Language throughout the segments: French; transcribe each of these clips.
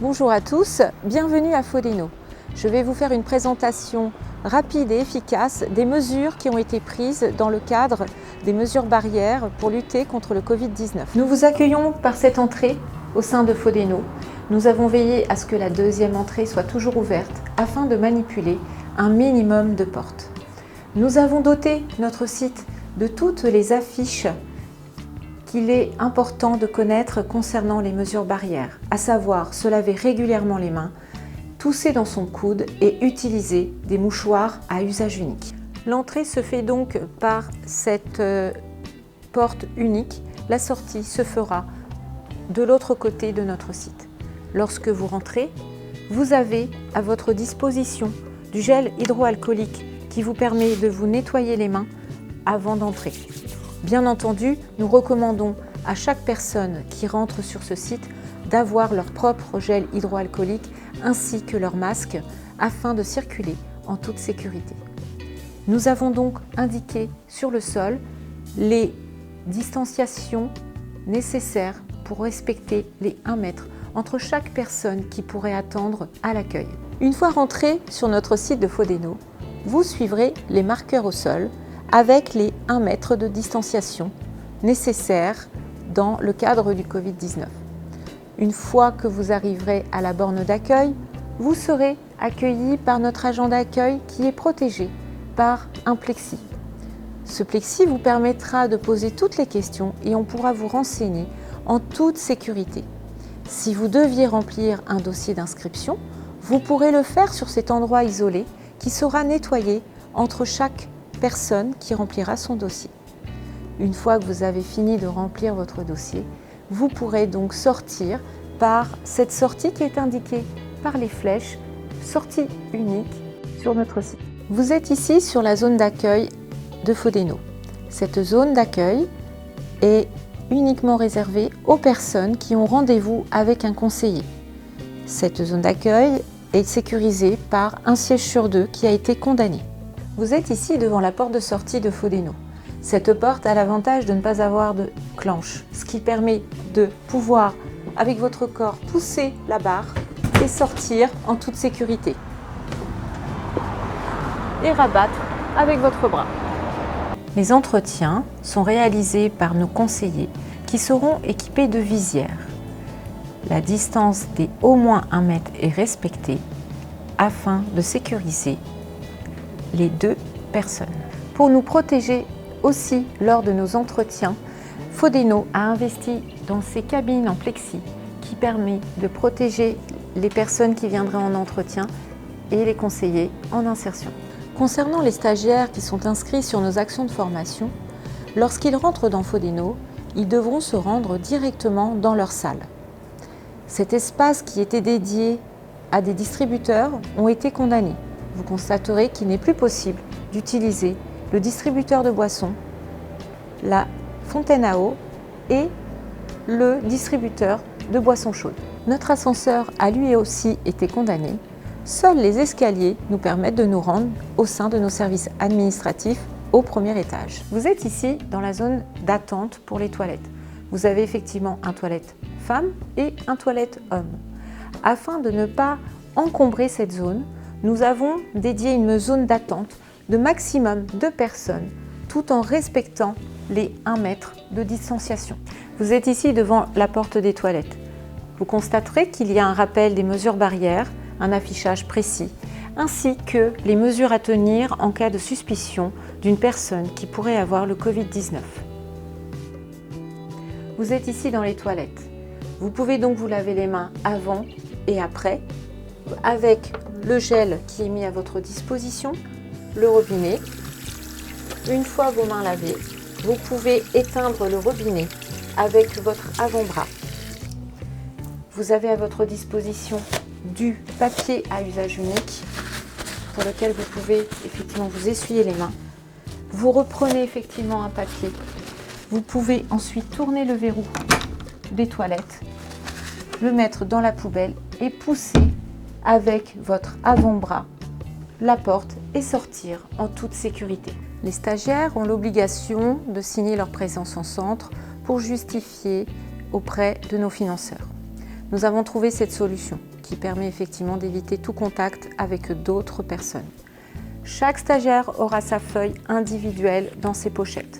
Bonjour à tous, bienvenue à Fodeno. Je vais vous faire une présentation rapide et efficace des mesures qui ont été prises dans le cadre des mesures barrières pour lutter contre le Covid-19. Nous vous accueillons par cette entrée au sein de Fodeno. Nous avons veillé à ce que la deuxième entrée soit toujours ouverte afin de manipuler un minimum de portes. Nous avons doté notre site de toutes les affiches qu'il est important de connaître concernant les mesures barrières, à savoir se laver régulièrement les mains, tousser dans son coude et utiliser des mouchoirs à usage unique. L'entrée se fait donc par cette porte unique. La sortie se fera de l'autre côté de notre site. Lorsque vous rentrez, vous avez à votre disposition du gel hydroalcoolique qui vous permet de vous nettoyer les mains avant d'entrer. Bien entendu, nous recommandons à chaque personne qui rentre sur ce site d'avoir leur propre gel hydroalcoolique ainsi que leur masque afin de circuler en toute sécurité. Nous avons donc indiqué sur le sol les distanciations nécessaires pour respecter les 1 mètre entre chaque personne qui pourrait attendre à l'accueil. Une fois rentré sur notre site de Fodeno, vous suivrez les marqueurs au sol avec les 1 mètre de distanciation nécessaires dans le cadre du Covid-19. Une fois que vous arriverez à la borne d'accueil, vous serez accueilli par notre agent d'accueil qui est protégé par un plexi. Ce plexi vous permettra de poser toutes les questions et on pourra vous renseigner en toute sécurité. Si vous deviez remplir un dossier d'inscription, vous pourrez le faire sur cet endroit isolé qui sera nettoyé entre chaque personne qui remplira son dossier. Une fois que vous avez fini de remplir votre dossier, vous pourrez donc sortir par cette sortie qui est indiquée par les flèches, sortie unique sur notre site. Vous êtes ici sur la zone d'accueil de Fodeno. Cette zone d'accueil est uniquement réservée aux personnes qui ont rendez-vous avec un conseiller. Cette zone d'accueil est sécurisée par un siège sur 2 qui a été condamné. Vous êtes ici devant la porte de sortie de Fodeno. Cette porte a l'avantage de ne pas avoir de clenche, ce qui permet de pouvoir, avec votre corps, pousser la barre et sortir en toute sécurité. Et rabattre avec votre bras. Les entretiens sont réalisés par nos conseillers qui seront équipés de visières. La distance des au moins 1 mètre est respectée afin de sécuriser les 2 personnes. Pour nous protéger aussi lors de nos entretiens, Fodeno a investi dans ces cabines en plexi qui permet de protéger les personnes qui viendraient en entretien et les conseillers en insertion. Concernant les stagiaires qui sont inscrits sur nos actions de formation, lorsqu'ils rentrent dans Fodeno, ils devront se rendre directement dans leur salle. Cet espace qui était dédié à des distributeurs ont été condamnés. Vous constaterez qu'il n'est plus possible d'utiliser le distributeur de boissons, la fontaine à eau et le distributeur de boissons chaudes. Notre ascenseur a lui aussi été condamné. Seuls les escaliers nous permettent de nous rendre au sein de nos services administratifs au 1er étage. Vous êtes ici dans la zone d'attente pour les toilettes. Vous avez effectivement un toilette femme et un toilette homme. Afin de ne pas encombrer cette zone, nous avons dédié une zone d'attente de maximum 2 personnes tout en respectant les 1 mètre de distanciation. Vous êtes ici devant la porte des toilettes. Vous constaterez qu'il y a un rappel des mesures barrières, un affichage précis, ainsi que les mesures à tenir en cas de suspicion d'une personne qui pourrait avoir le Covid-19. Vous êtes ici dans les toilettes. Vous pouvez donc vous laver les mains avant et après avec le gel qui est mis à votre disposition, le robinet. Une fois vos mains lavées, vous pouvez éteindre le robinet avec votre avant-bras. Vous avez à votre disposition du papier à usage unique pour lequel vous pouvez effectivement vous essuyer les mains. Vous reprenez effectivement un papier. Vous pouvez ensuite tourner le verrou des toilettes, le mettre dans la poubelle et pousser avec votre avant-bras la porte et sortir en toute sécurité. Les stagiaires ont l'obligation de signer leur présence en centre pour justifier auprès de nos financeurs. Nous avons trouvé cette solution. qui permet effectivement d'éviter tout contact avec d'autres personnes. Chaque stagiaire aura sa feuille individuelle dans ses pochettes,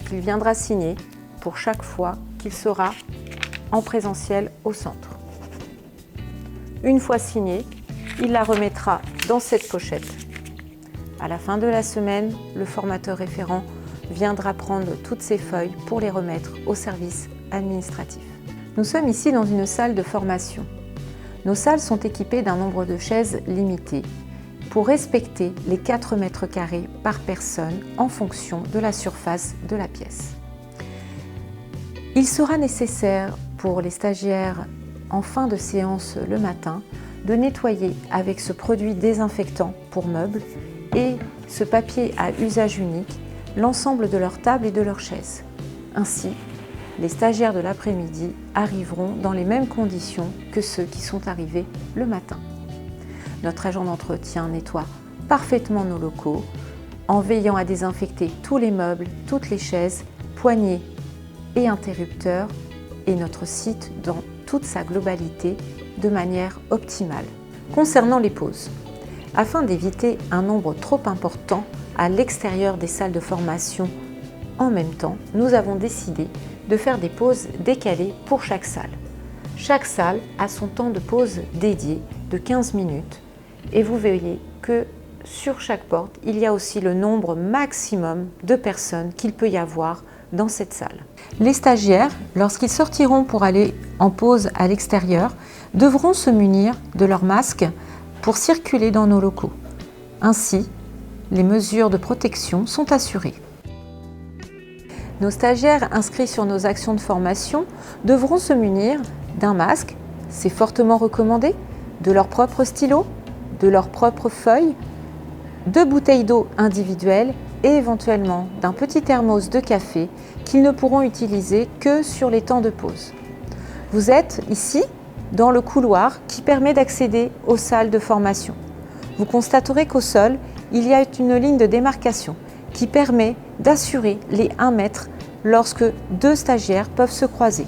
qu'il viendra signer pour chaque fois qu'il sera en présentiel au centre. Une fois signée, il la remettra dans cette pochette. À la fin de la semaine, le formateur référent viendra prendre toutes ces feuilles pour les remettre au service administratif. Nous sommes ici dans une salle de formation. Nos salles sont équipées d'un nombre de chaises limité pour respecter les 4 mètres carrés par personne en fonction de la surface de la pièce. Il sera nécessaire pour les stagiaires en fin de séance le matin de nettoyer avec ce produit désinfectant pour meubles et ce papier à usage unique l'ensemble de leur table et de leurs chaises. Ainsi, les stagiaires de l'après-midi arriveront dans les mêmes conditions que ceux qui sont arrivés le matin. Notre agent d'entretien nettoie parfaitement nos locaux en veillant à désinfecter tous les meubles, toutes les chaises, poignées et interrupteurs et notre site dans toute sa globalité de manière optimale. Concernant les pauses, afin d'éviter un nombre trop important à l'extérieur des salles de formation en même temps, nous avons décidé de faire des pauses décalées pour chaque salle. Chaque salle a son temps de pause dédié de 15 minutes et vous verrez que sur chaque porte, il y a aussi le nombre maximum de personnes qu'il peut y avoir dans cette salle. Les stagiaires, lorsqu'ils sortiront pour aller en pause à l'extérieur, devront se munir de leur masque pour circuler dans nos locaux. Ainsi, les mesures de protection sont assurées. Nos stagiaires inscrits sur nos actions de formation devront se munir d'un masque, c'est fortement recommandé, de leur propre stylo, de leurs propres feuilles, de bouteilles d'eau individuelles et éventuellement d'un petit thermos de café qu'ils ne pourront utiliser que sur les temps de pause. Vous êtes ici dans le couloir qui permet d'accéder aux salles de formation. Vous constaterez qu'au sol, il y a une ligne de démarcation qui permet d'assurer les 1 mètre lorsque 2 stagiaires peuvent se croiser.